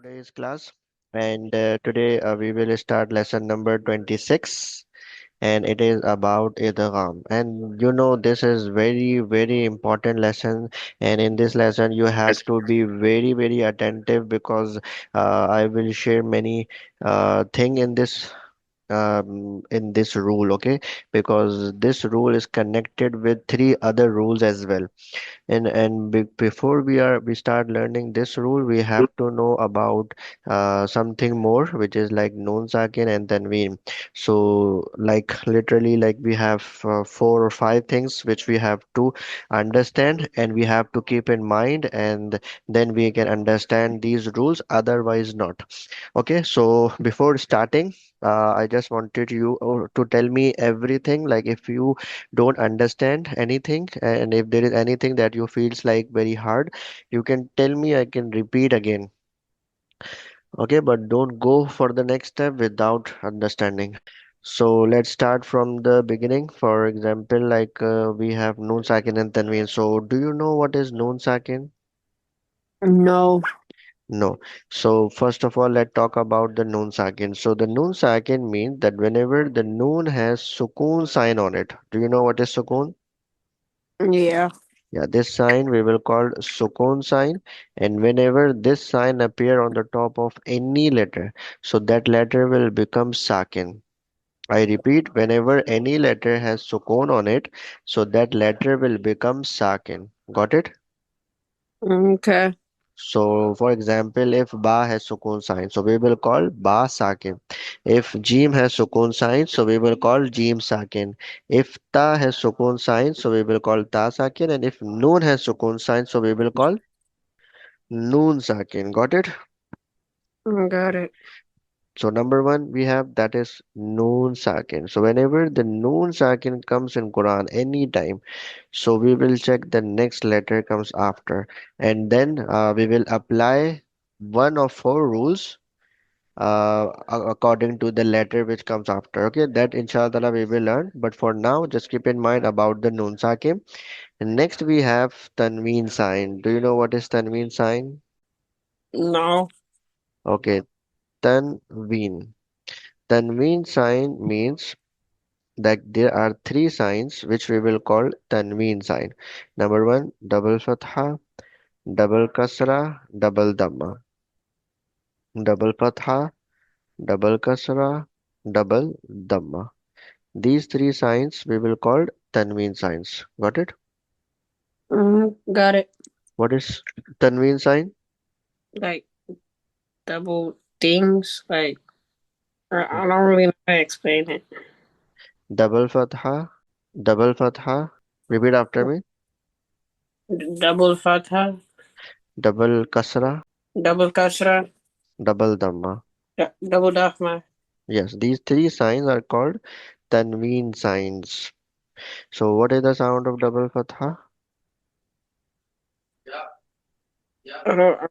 today's class. And today we will start lesson number 26, and it is about Idgham. And this is very, very important lesson. And in this lesson, you have to be very, very attentive because I will share many thing in this rule, okay? Because this rule is connected with three other rules as well. And before we start learning this rule, we have to know about something more, which is like noon sakin and tanween. So like literally like we have four or five things which we have to understand and we have to keep in mind, and then we can understand these rules, otherwise not. Okay, so before starting, I just wanted you to tell me everything, like if you don't understand anything and if there is anything that you feels like very hard, you can tell me, I can repeat again. Okay, but don't go for the next step without understanding. So let's start from the beginning. For example, like we have noon sakin and tanween. So do you know what is noon sakin? No. No. So first of all, let's talk about the noon sakin. So the noon sakin means that whenever the noon has sukoon sign on it. Do you know what is sukoon? Yeah. Yeah, this sign we will call sukoon sign, and whenever this sign appear on the top of any letter, so that letter will become sakin. I repeat, whenever any letter has sukoon on it, so that letter will become sakin. Got it? Okay. So, for example, if ba has sukoon sign, so we will call ba sakin. If jim has sukoon sign, so we will call jim sakin. If ta has sukoon sign, so we will call ta sakin. And if noon has sukoon sign, so we will call noon sakin. Got it? Got it. So number one we have, that is noon sakin. So whenever the noon sakin comes in Quran anytime, so we will check the next letter comes after, and then we will apply one of four rules according to the letter which comes after. Okay, that inshallah we will learn. But for now, just keep in mind about the noon sakin. And next we have tanween sign. Do you know what is tanween sign? No. Okay, tanween. Tanween sign means that there are three signs which we will call tanween sign. Number one, double fatha, double kasra, double dhamma. Double fatha, double kasra, double dhamma. These three signs we will call tanween signs. Got it? Got it. What is tanween sign? Like double things. Like I don't really know how to explain it. Double fatha, double fatha. Repeat after me. Double fatha, Double kasra, double kasra, double dhamma. double dafma. Yes, these three signs are called tanween signs. So what is the sound of double fatha? Uh,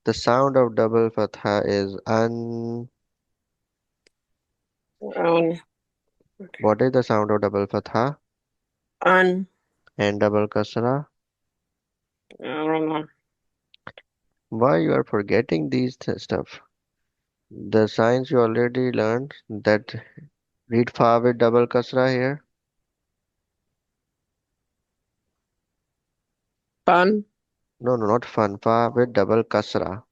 The sound of double fatha is an. un, What is the sound of double fatha? un, And double kasra? I don't know. Why you are forgetting these stuff? The signs you already learned, that read fa with double kasra here. Fun, No, no, not fun. Fa with double kasra.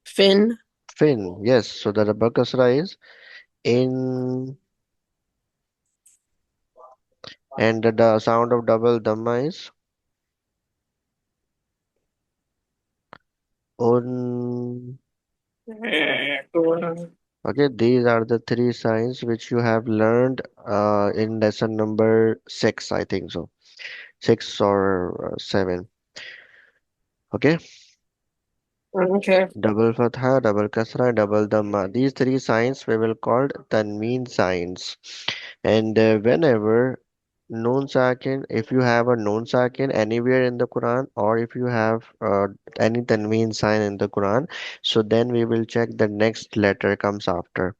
fin, Fin. Yes. So the double kasra is in, and the sound of double dhamma is un. Okay, these are the three signs which you have learned in lesson number six, I think so. Six or seven. Okay, okay. double fatha, double kasra, double dhamma. These three signs we will call tanween signs. And whenever noon sakin, if you have a noon sakin anywhere in the Quran, or if you have any tanween sign in the Quran, so then we will check the next letter comes after.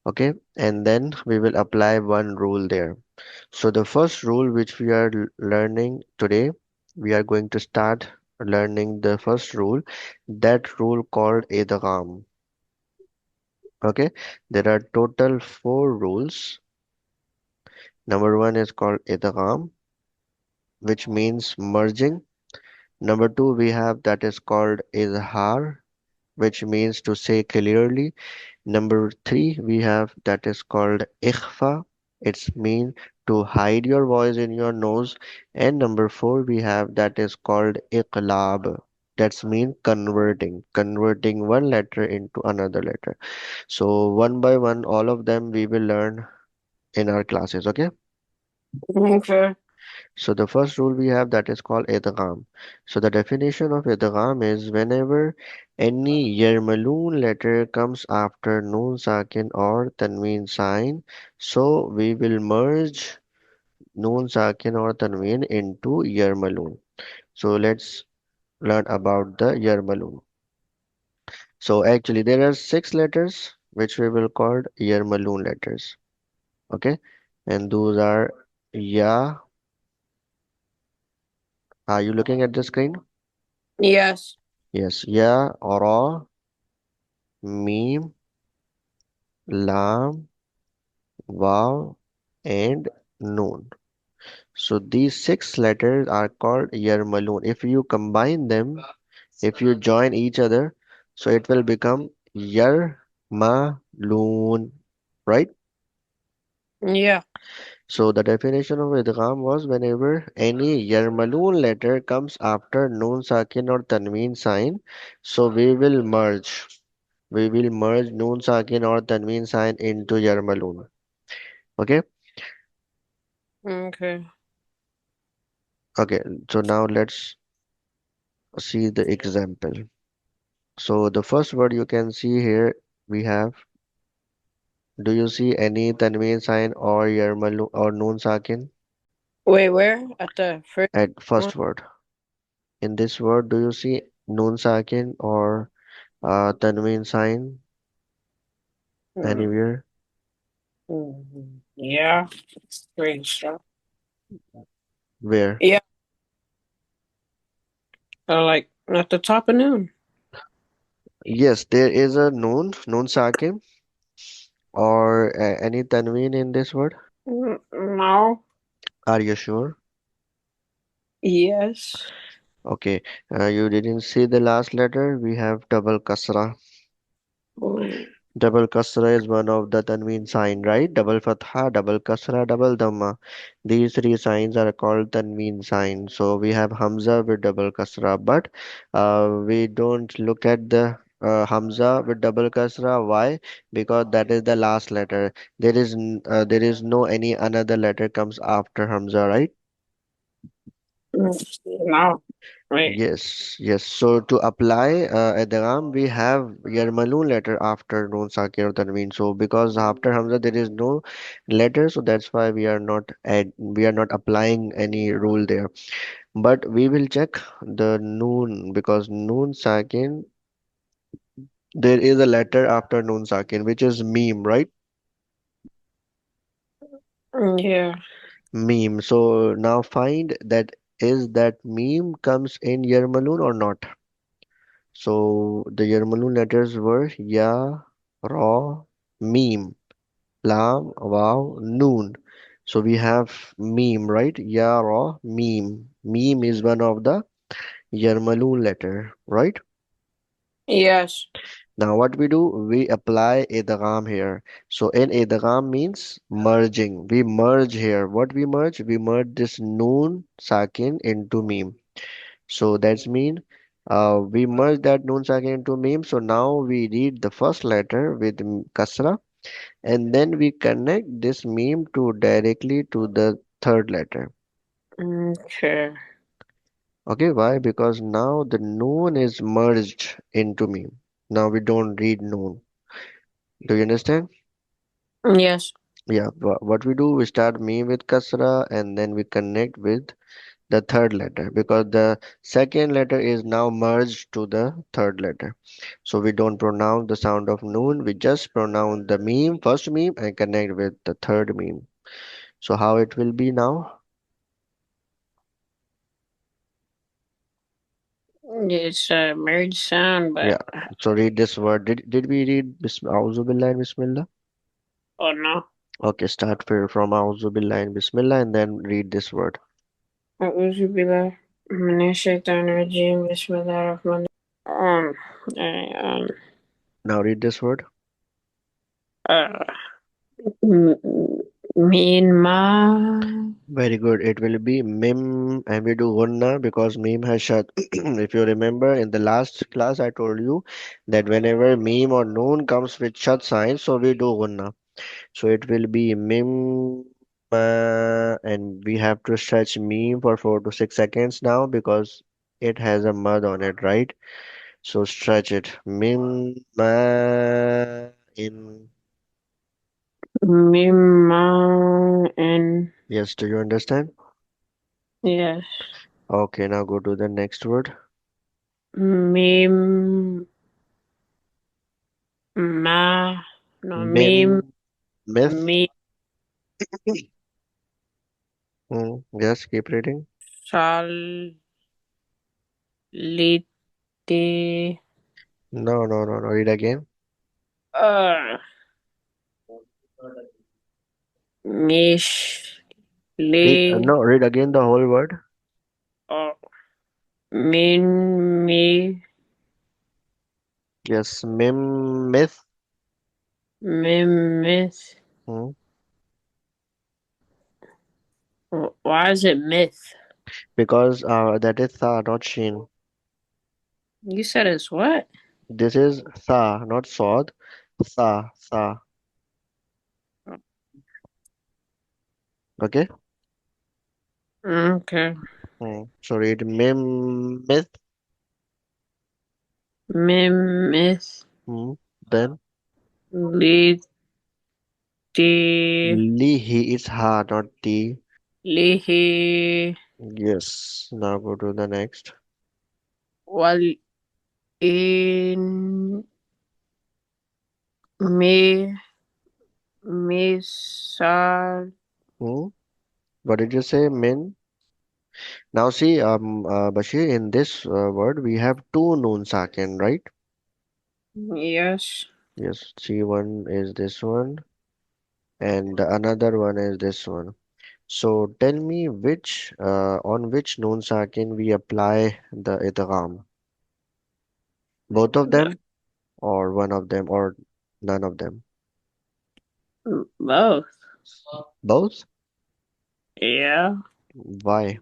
Okay, and then we will apply one rule there. So the first rule which we are learning today, we are going to start learning the first rule, that rule called Idgham. Okay, there are total four rules. Number one is called Idgham, which means merging. Number two, we have that is called Izhar, which means to say clearly. Number three, we have that is called ikhfa. It's mean to hide your voice in your nose. And number four, we have that is called iqlab. That's mean converting one letter into another letter. So one by one, all of them we will learn in our classes. Okay. Okay. So the first rule we have that is called idgham. So the definition of idgham is whenever any Yarmalun letter comes after noon sakin or tanween sign, so we will merge noon sakin or tanween into Yarmalun. So let's learn about the Yarmalun. So actually there are six letters which we will call Yarmalun letters. Okay, and those are Ya. Are you looking at the screen? Yes. Yes, Ya, Ra, Meme, Lam, Vav, and Noon. So these six letters are called Yarmalun. If you combine them, if you join each other, so it will become Yarmalun, right? Yeah. So the definition of idgham was whenever any Yarmalun letter comes after Noon Sakin or Tanween sign, so we will merge Noon Sakin or Tanween sign into Yarmalun. Okay. Okay. Okay, so now let's see the example. So the first word you can see here we have, do you see any Tanween sign or Yarmalu or Noon Sakin Wait, where? At the first at one? first word? In this word, do you see Noon Sakin or Tanween sign Mm, anywhere? yeah. Great stuff. Where? Yeah. Like at the top of noon. Yes, there is a Noon Sakin or any Tanween in this word. No. Are you sure? Yes. Okay, you didn't see the last letter. We have double kasra. Mm, Double kasra is one of the tanween sign, right? Double fatha, double kasra, double dhamma. These three signs are called tanween signs. So we have hamza with double kasra, but we don't look at the hamza with double kasra. Why? Because that is the last letter. There is no any another letter comes after hamza, right? no. Wait. Yes, yes. So to apply idgham, we have Yarmalun letter after Noon Sakir or Tanween. So because after Hamza there is no letter, so that's why we are not applying any rule there. But we will check the Noon because Noon Sakin there is a letter after Noon Sakin which is meme, right? Yeah. Meme. So now find that is that meme comes in Yarmalun or not? So the Yarmalun letters were Ya, Ra, Meme, Lam, Waw, Noon. So we have Meme, right? Ya, Ra, Meme. Meme is one of the Yarmalun letter, right? Yes. Now what we do, we apply idgham here. So in idgham means merging. We merge here. What we merge? We merge this Noon Sakin into Meme. So that's mean we merge that noon sakin into meme. So now we read the first letter with kasra and then we connect this meme to directly to the third letter. Okay. Okay, why? Because now the noon is merged into meme. Now we don't read noon. Do you understand? Yes. Yeah, what we do, we start meme with kasra and then we connect with the third letter because the second letter is now merged to the third letter. So we don't pronounce the sound of noon, we just pronounce the meme, first meme, and connect with the third meme. So how it will be now? It's a merged sound, but Yeah. So read this word. Did we read A'udhu Billahi and Bismillah? oh no. Okay, start from A'udhu Billahi and Bismillah and then read this word. أعوذ بالله من الشيطان الرجيم بسم الله الرحمن um um Now read this word. uh Myanmar. Very good. It will be mim and we do ghunna because mim has shad. If you remember in the last class I told you that whenever mim or noon comes with shad sign, so we do ghunna. So it will be mim and we have to stretch mim for 4 to 6 seconds now because it has a mud on it, right? So stretch it. Mim in. Myanmar and Yes, do you understand? yes. Okay, now go to the next word. Mim ma no Mim mim myth. mi Yes, keep reading. salite No, no, no, no. Read again. uh mish le No, read again the whole word. uh min me Yes, mim myth. myth. Hmm. Why is it myth? Because that is tha, not sheen. You said it's what? This is tha, not sod. Tha, tha. Okay. Okay. So read mim myth. Myth. Hmm. Then Liti. li he is ha, not ti. Lihi. Yes. Now go to the next. Wal in me. Misal. Hmm. What did you say? Min. Now see, Bashir, in this word we have two noon sakin, right? Yes. Yes, see, one is this one, and the another one is this one. So tell me which on which noon sakin we apply the idgham? Both of them, or one of them, or none of them? Both. Both? Yeah. Why?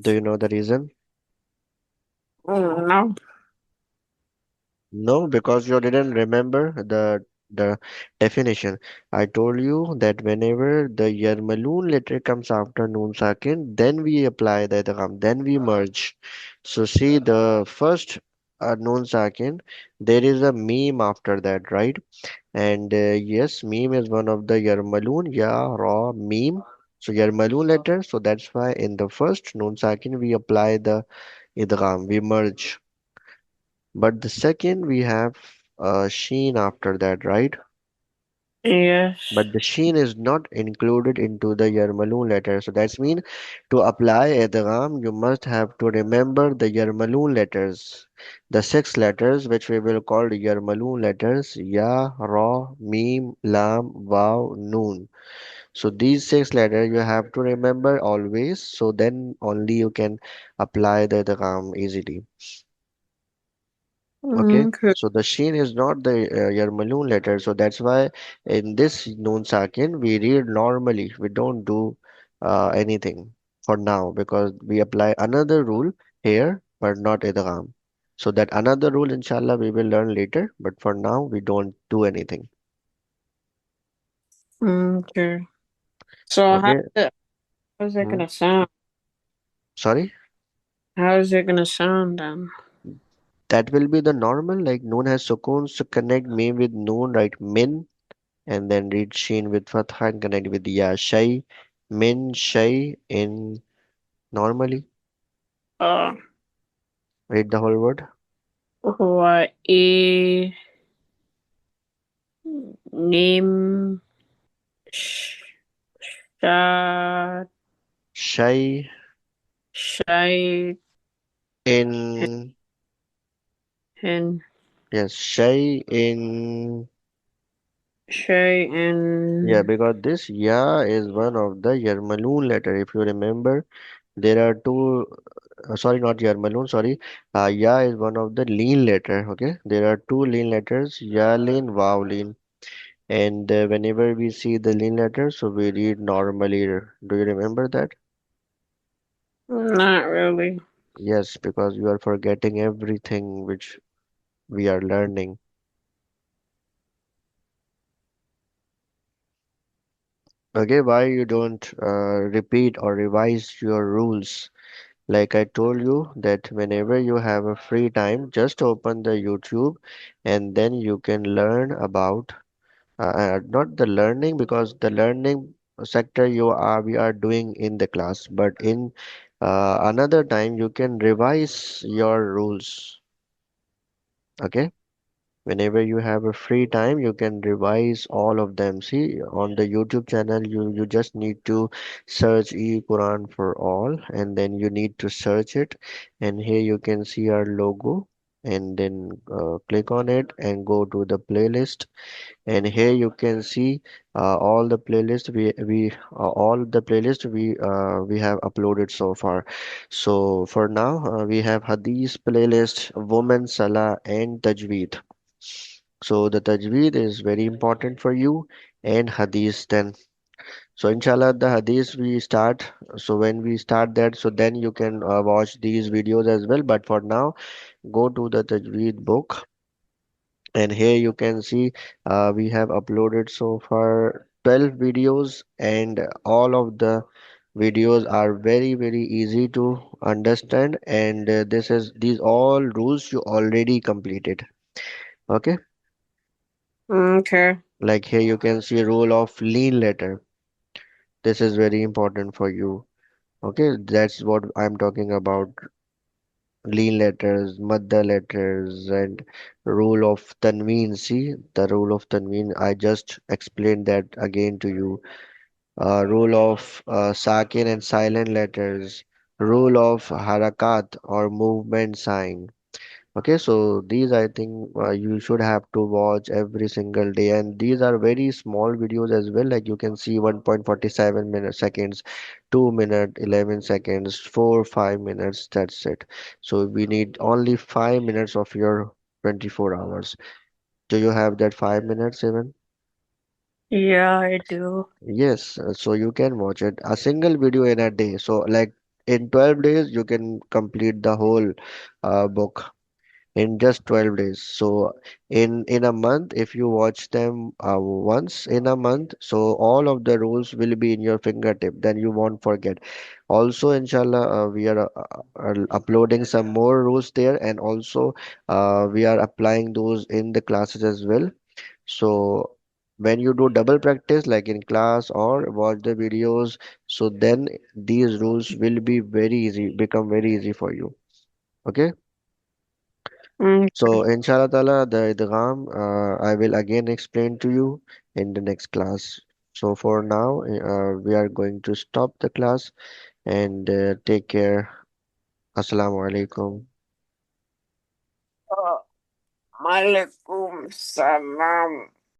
Do you know the reason? No. No, because you didn't remember the definition. I told you that whenever the Yarmaloon letter comes after Noon Sakin, then we apply the idgham, then we merge. So see the first Noon Sakin, there is a meme after that, right? And yes, meme is one of the Yarmaloon, yeah, raw meme. So Yarmaloon letter, so that's why in the first Noon Sakin we apply the idgham, we merge. But the second we have sheen after that, right? Yes. But the sheen is not included into the Yarmaloon letter. So that's mean to apply idgham, you must have to remember the Yarmaloon letters. The six letters which we will call the Yarmaloon letters, Ya, Ra, Mim, Lam, Waw, Noon. So these six letters you have to remember always. So then only you can apply the idgham easily. Okay, Okay. so the sheen is not the Yarmaloon letter, so that's why in this Noon Sakin we read normally. We don't do anything for now because we apply another rule here, but not idgham. So that another rule, inshallah, we will learn later, but for now we don't do anything. Okay. So Okay, how's it hmm. gonna sound? Sorry, How is it gonna sound then? that will be the normal. Like Noon has sukoons to connect me with Noon, right? Min, and then read Sheen with Fatha and connect with Ya Shay, Min Shay in normally. Uh, Read the whole word. what is name shad Shay, Shay In and yes, shay in Shay yeah, and because this ya is one of the Yarmaloon letter. If you remember, there are two. Sorry, not Yarmaloon. Sorry, ya is one of the lean letter. Okay, there are two lean letters: ya lean, vav lean. And whenever we see the lean letter, so we read normally. Do you remember that? not really. Yes, because you are forgetting everything which we are learning. Okay, why you don't repeat or revise your rules? Like I told you that whenever you have a free time, just open the YouTube and then you can learn about not the learning because the learning sector we are doing in the class, but in another time you can revise your rules. Okay. Whenever you have a free time, you can revise all of them. See, on the YouTube channel, you just need to search eQuran for all, and then you need to search it. And here you can see our logo, and then click on it and go to the playlist. And here you can see all the playlist we have uploaded so far. So for now, we have Hadith playlist, Women Salah, and Tajweed. So the tajweed is very important for you and hadith then. So inshallah the hadith we start. So when we start that, so then you can watch these videos as well. But for now, go to the tajweed book and here you can see we have uploaded so far 12 videos and all of the videos are very easy to understand and these all rules you already completed. Okay. Okay. Like here you can see rule of lean letter. This is very important for you. Okay, that's what I'm talking about. Lean letters, madda letters, and rule of tanween. See the rule of tanween. I just explained that again to you. Rule of sakin and silent letters. Rule of harakat or movement sign. Okay, so these I think you should have to watch every single day, and these are very small videos as well. Like you can see 1.47 minute seconds, 2 minute 11 seconds, 5 minutes. That's it. So we need only 5 minutes of your 24 hours. Do you have that 5 minutes even? Yeah, I do. Yes, so you can watch it a single video in a day. So like in 12 days you can complete the whole book in just 12 days. So in a month, if you watch them once in a month, so all of the rules will be in your fingertip, then you won't forget. Also inshallah we are uploading some more rules there, and also we are applying those in the classes as well. So when you do double practice like in class or watch the videos, so then these rules will be very easy, become very easy for you. Okay. Mm, So inshallah ta'ala, the idgham I will again explain to you in the next class. So for now, we are going to stop the class and take care. Assalamu alaikum. Maalaikum salam.